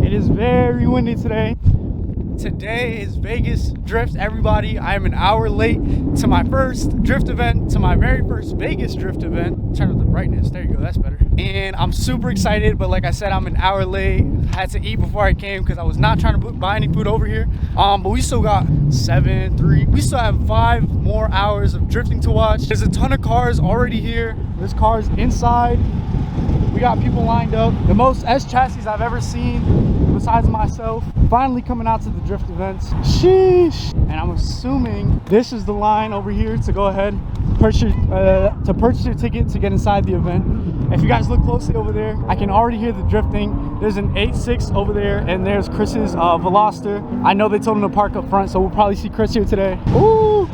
It is very windy today. Today is Vegas Drift, everybody. I am an hour late to my first drift event, to my very first Vegas Drift event. Turn up the brightness, there you go, that's better. And I'm super excited, but like I said, I'm an hour late. I had to eat before I came because I was not trying to buy any food over here. But we still got we still have 5 more hours of drifting to watch. There's a ton of cars already here. There's cars inside. We got people lined up. The most S chassis I've ever seen besides myself finally coming out to the drift events. Sheesh. And I'm assuming this is the line over here to go ahead purchase your ticket to get inside the event. If you guys look closely over there, I can already hear the drifting. There's an 8.6 over there, and there's Chris's Veloster. I know they told him to park up front, so we'll probably see Chris here today. Ooh.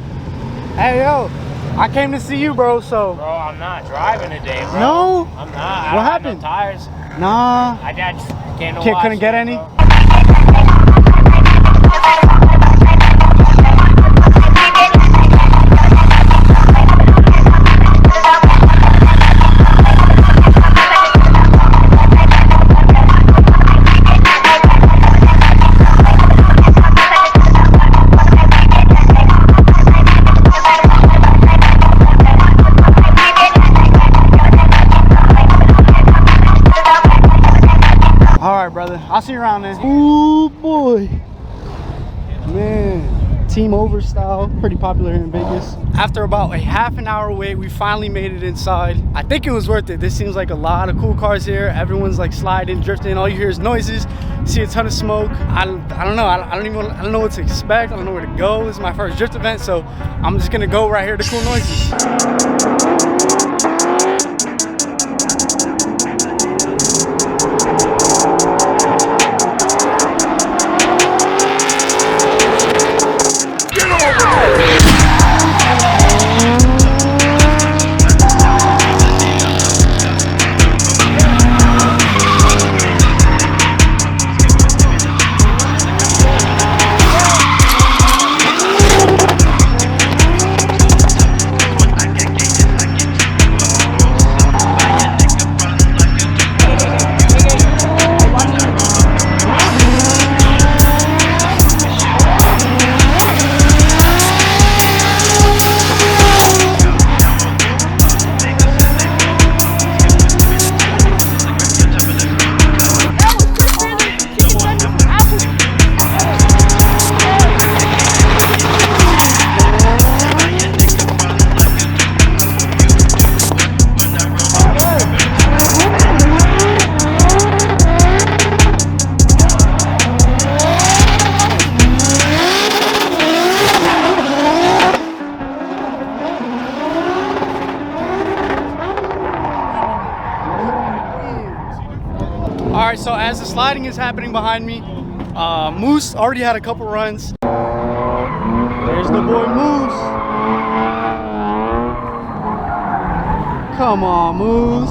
Hey, yo. I came to see you, bro, so. Bro, I'm not driving today, bro. No? I'm not. What happened? No tires. Nah. I just couldn't get any? Bro. I'll see you around then. Ooh boy, man, Team Over style, pretty popular here in Vegas. After about a half an hour wait, we finally made it inside. I think it was worth it. This seems like a lot of cool cars here. Everyone's like sliding, drifting. All you hear is noises. See a ton of smoke. I don't know. I don't know what to expect. I don't know where to go. This is my first drift event, so I'm just gonna go right here to cool noises. Alright, so as the sliding is happening behind me, Moose already had a couple runs. There's the boy Moose. Come on, Moose.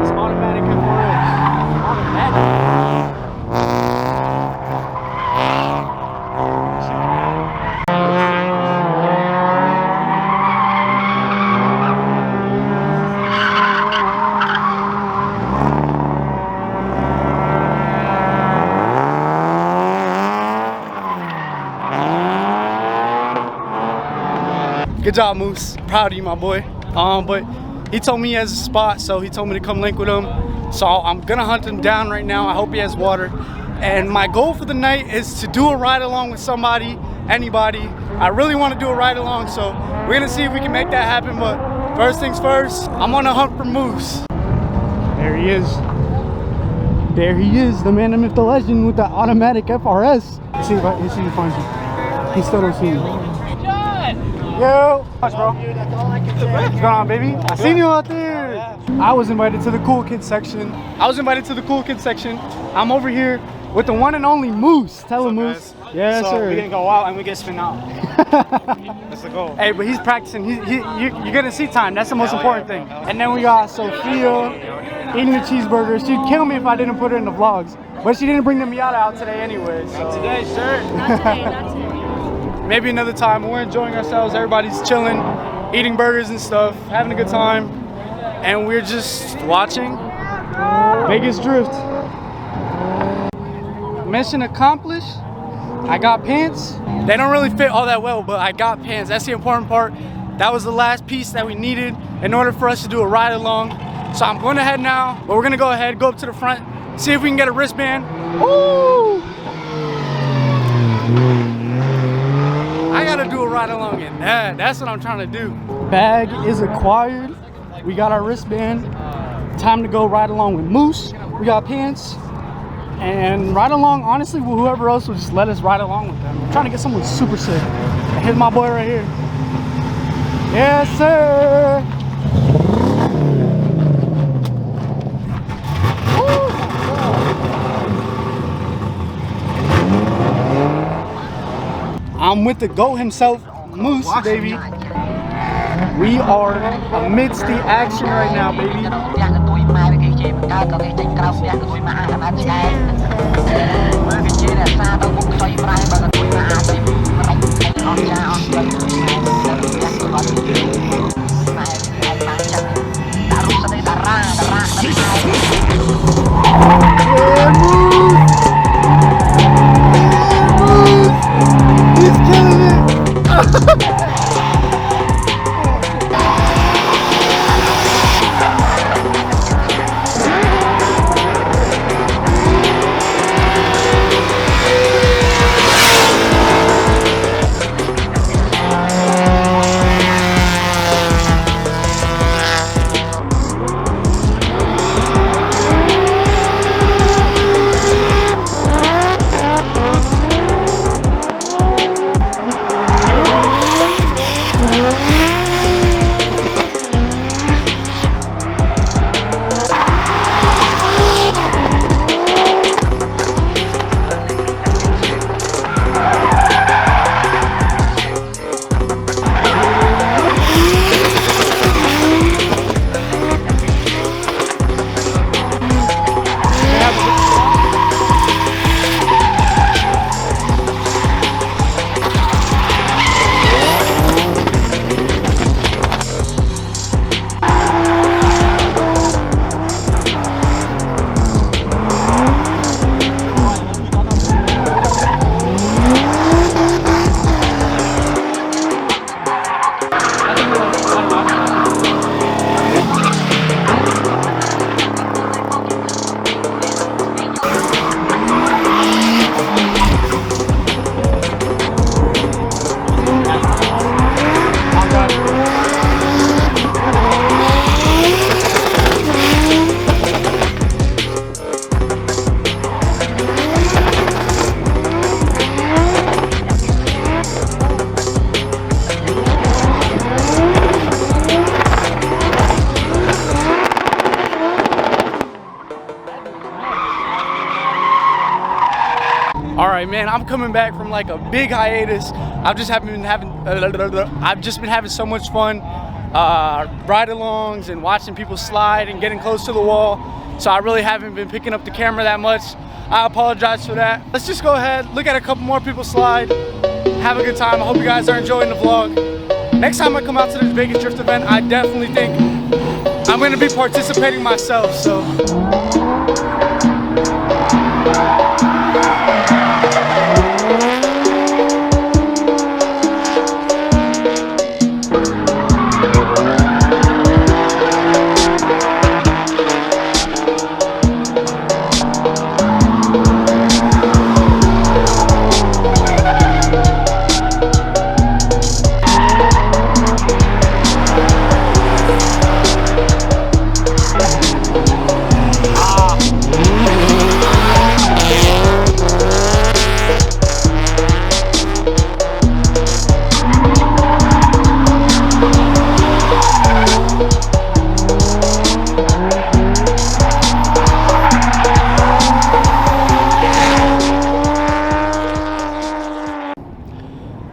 It's automatic FRS. Automatic. Good job, Moose. Proud of you, my boy. But he told me he has a spot, so he told me to come link with him. So I'm gonna hunt him down right now. I hope he has water. And my goal for the night is to do a ride along with somebody, anybody. I really want to do a ride along, so we're gonna see if we can make that happen. But first things first, I'm on a hunt for Moose. There he is. There he is, the man, the myth, the legend with the automatic FRS. Let's see if he finds you. He still don't see you. Yo, what's bro? What's going on, baby? I seen you out there. I was invited to the cool kids section. I'm over here with the one and only Moose. Tell him, Moose. Yes, so sir. We're gonna go out and we get spin out. That's the goal. Hey, but he's practicing. You're gonna see time. That's the most important thing. And then we got Sophia eating a cheeseburger. She'd kill me if I didn't put her in the vlogs. But she didn't bring the Miata out today anyway. So. Not today, sir. Not today, not today. Maybe another time. We're enjoying ourselves. Everybody's chilling, eating burgers and stuff, having a good time. and we're just watching Vegas Drift. Mission accomplished. I got pants. They don't really fit all that well, but I got pants. That's the important part. That was the last piece that we needed in order for us to do a ride along. So I'm going ahead now, but we're gonna go ahead, go up to the front, see if we can get a wristband. Woo! I gotta do a ride along in that. That's what I'm trying to do. Bag is acquired. We got our wristband. Time to go ride along with Moose. We got pants. And ride along, honestly, with whoever else will just let us ride along with them. I'm trying to get someone super sick. And here's my boy right here. Yes, sir. Woo. I'm with the GOAT himself, Moose, baby. We are amidst the action right now, baby. He's killing it. All right, man, I'm coming back from like a big hiatus. I've just been having so much fun ride-alongs and watching people slide and getting close to the wall. So I really haven't been picking up the camera that much. I apologize for that. Let's just go ahead, look at a couple more people slide, have a good time. I hope you guys are enjoying the vlog. Next time I come out to this Vegas Drift event, I definitely think I'm gonna be participating myself, so.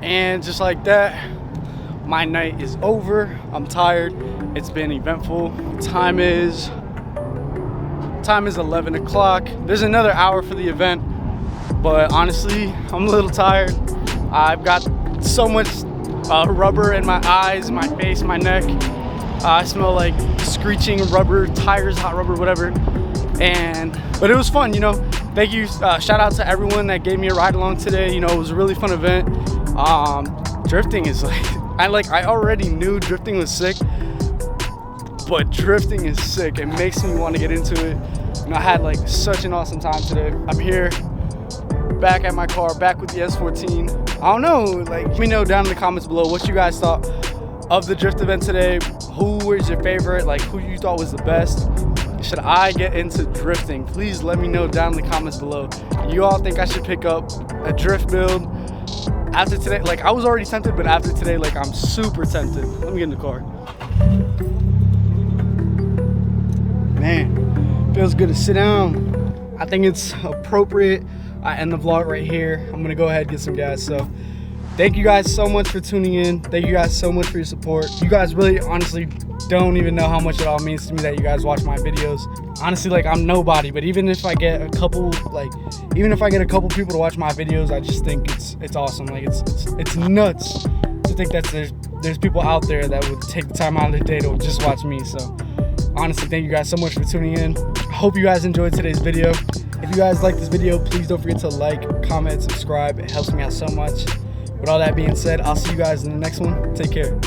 And just like that, my night is over. I'm tired. It's been eventful. Time is 11 o'clock. There's another hour for the event, but honestly, I'm a little tired. I've got so much rubber in my eyes, my face, my neck. I smell like screeching rubber, tires, hot rubber, whatever. But it was fun, you know. Thank you, shout out to everyone that gave me a ride along today. You know, it was a really fun event. Drifting is like, I already knew drifting was sick, but drifting is sick. It makes me want to get into it. And I had like such an awesome time today. I'm here, back at my car, back with the S14. I don't know, like, let me know down in the comments below what you guys thought of the drift event today. Who was your favorite? Like, who you thought was the best? Should I get into drifting? Please let me know down in the comments below. You all think I should pick up a drift build after today? Like, I was already tempted, but after today, like, I'm super tempted. Let me get in the car. Man, feels good to sit down. I think it's appropriate I end the vlog right here. I'm gonna go ahead and get some gas. So thank you guys so much for tuning in. Thank you guys so much for your support. You guys really honestly don't even know how much it all means to me that you guys watch my videos. Honestly, like, I'm nobody, but even if I get a couple people to watch my videos, I just think it's awesome. Like, it's nuts to think that there's people out there that would take the time out of their day to just watch me. So honestly, thank you guys so much for tuning in. I hope you guys enjoyed today's video. If you guys like this video, please don't forget to like, comment, subscribe. It helps me out so much. With all that being said, I'll see you guys in the next one. Take care.